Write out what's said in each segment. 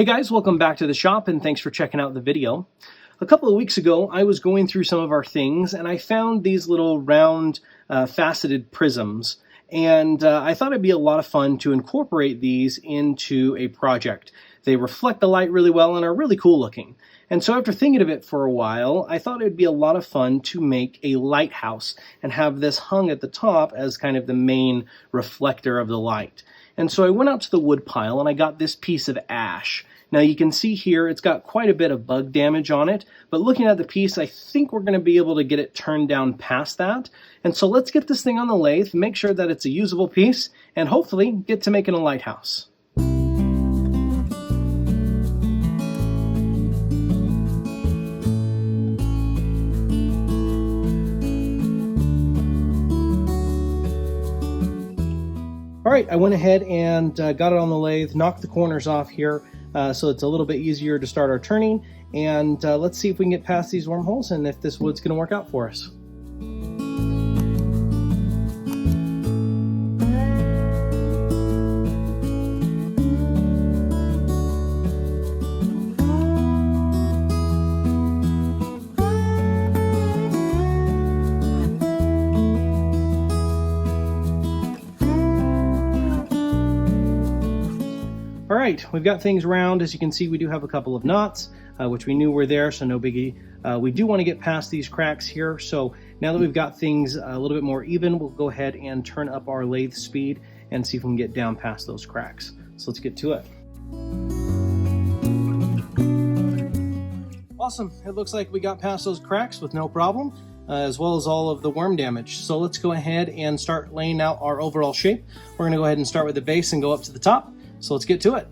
Hey guys, welcome back to the shop and thanks for checking out the video. A couple of weeks ago I was going through some of our things and I found these little round faceted prisms, and I thought it'd be a lot of fun to incorporate these into a project. They reflect the light really well and are really cool looking. And so after thinking of it for a while, I thought it would be a lot of fun to make a lighthouse and have this hung at the top as kind of the main reflector of the light. And so I went out to the wood pile and I got this piece of ash. Now you can see here it's got quite a bit of bug damage on it, but looking at the piece I think we're going to be able to get it turned down past that. And so let's get this thing on the lathe, make sure that it's a usable piece, and hopefully get to making a lighthouse. All right, I went ahead and got it on the lathe, knocked the corners off here so it's a little bit easier to start our turning, and let's see if we can get past these wormholes and if this wood's going to work out for us. All right, we've got things round. As you can see, we do have a couple of knots, which we knew were there, so no biggie. We do want to get past these cracks here, so now that we've got things a little bit more even, we'll go ahead and turn up our lathe speed and see if we can get down past those cracks. So let's get to it. Awesome, it looks like we got past those cracks with no problem, as well as all of the worm damage. So let's go ahead and start laying out our overall shape. We're going to go ahead and start with the base and go up to the top. So let's get to it.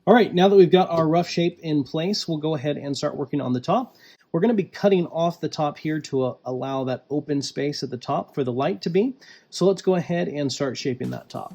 All right, now that we've got our rough shape in place, we'll go ahead and start working on the top. We're going to be cutting off the top here to allow that open space at the top for the light to be. So let's go ahead and start shaping that top.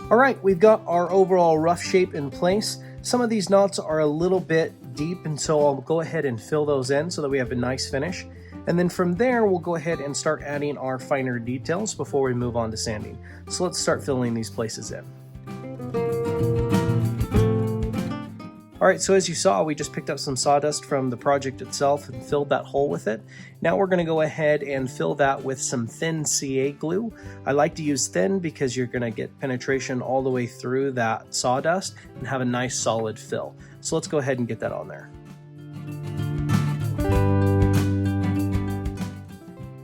All right, we've got our overall rough shape in place. Some of these knots are a little bit deep, and so I'll go ahead and fill those in so that we have a nice finish. And then from there, we'll go ahead and start adding our finer details before we move on to sanding. So let's start filling these places in. All right, so as you saw, we just picked up some sawdust from the project itself and filled that hole with it. Now we're going to go ahead and fill that with some thin CA glue. I like to use thin because you're going to get penetration all the way through that sawdust and have a nice solid fill. So let's go ahead and get that on there.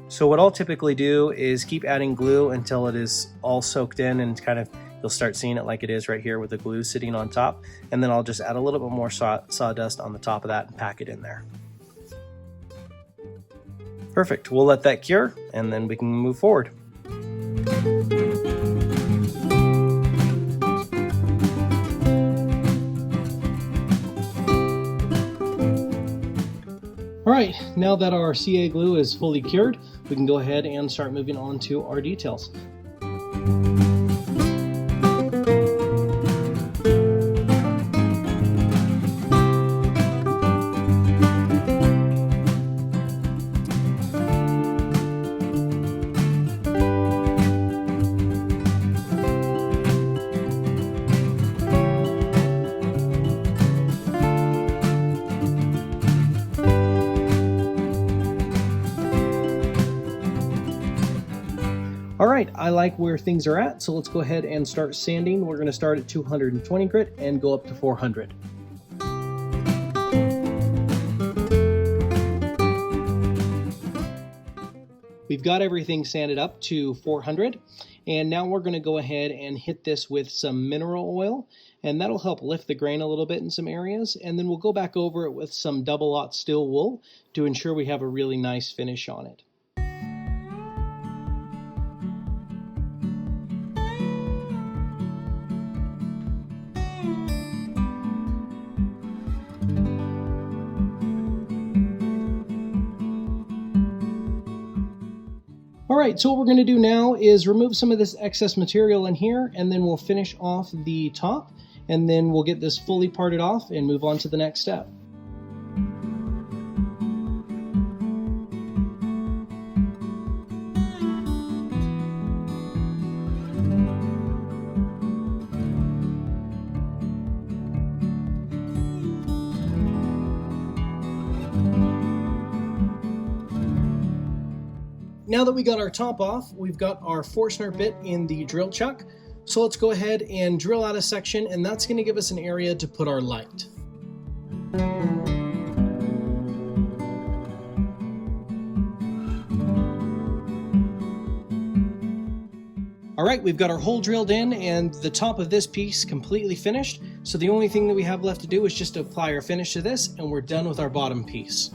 So what I'll typically do is keep adding glue until it is all soaked in and kind of you'll start seeing it like it is right here with the glue sitting on top. And then I'll just add a little bit more sawdust on the top of that and pack it in there. Perfect. We'll let that cure and then we can move forward. All right, now that our CA glue is fully cured, we can go ahead and start moving on to our details. All right, I like where things are at, so let's go ahead and start sanding. We're going to start at 220 grit and go up to 400. We've got everything sanded up to 400, and now we're going to go ahead and hit this with some mineral oil, and that'll help lift the grain a little bit in some areas, and then we'll go back over it with some double-aught steel wool to ensure we have a really nice finish on it. All right, so what we're going to do now is remove some of this excess material in here, and then we'll finish off the top, and then we'll get this fully parted off and move on to the next step. Now that we got our top off, we've got our Forstner bit in the drill chuck. So let's go ahead and drill out a section, and that's going to give us an area to put our light. All right, we've got our hole drilled in and the top of this piece completely finished. So the only thing that we have left to do is just to apply our finish to this, and we're done with our bottom piece.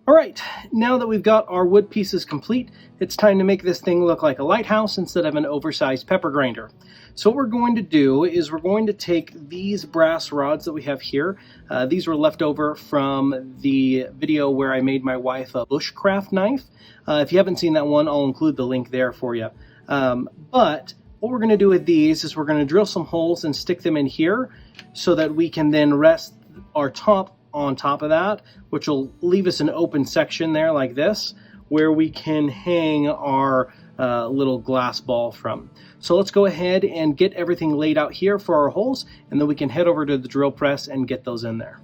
All right, now that we've got our wood pieces complete, it's time to make this thing look like a lighthouse instead of an oversized pepper grinder. So what we're going to do is we're going to take these brass rods that we have here. These were left over from the video where I made my wife a bushcraft knife. If you haven't seen that one, I'll include the link there for you. But what we're going to do with these is we're going to drill some holes and stick them in here so that we can then rest our top on top of that, which will leave us an open section there like this, where we can hang our little glass ball from. So let's go ahead and get everything laid out here for our holes, and then we can head over to the drill press and get those in there.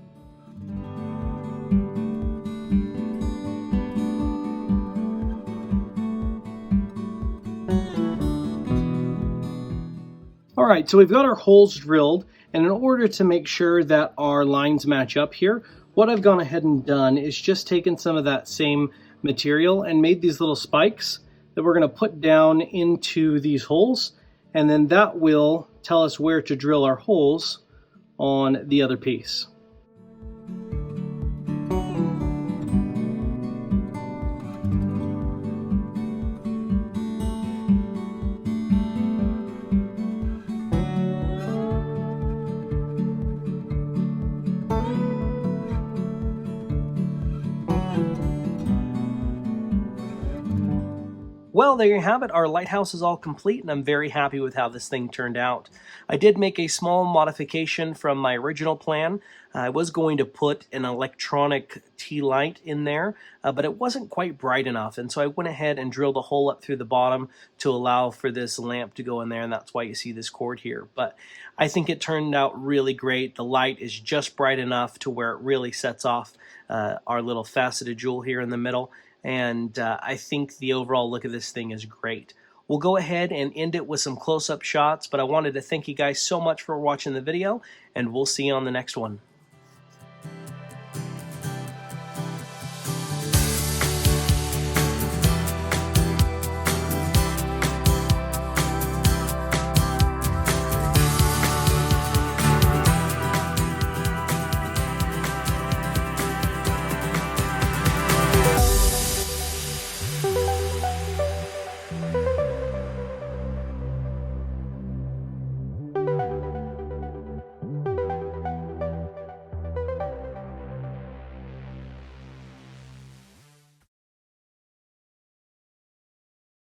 All right, so we've got our holes drilled, and in order to make sure that our lines match up here, what I've gone ahead and done is just taken some of that same material and made these little spikes that we're going to put down into these holes, and then that will tell us where to drill our holes on the other piece. Well, there you have it. Our lighthouse is all complete, and I'm very happy with how this thing turned out. I did make a small modification from my original plan. I was going to put an electronic tea light in there, but it wasn't quite bright enough, and so I went ahead and drilled a hole up through the bottom to allow for this lamp to go in there, and that's why you see this cord here. But I think it turned out really great. The light is just bright enough to where it really sets off our little faceted jewel here in the middle. And I think the overall look of this thing is great. We'll go ahead and end it with some close-up shots, but I wanted to thank you guys so much for watching the video, and we'll see you on the next one.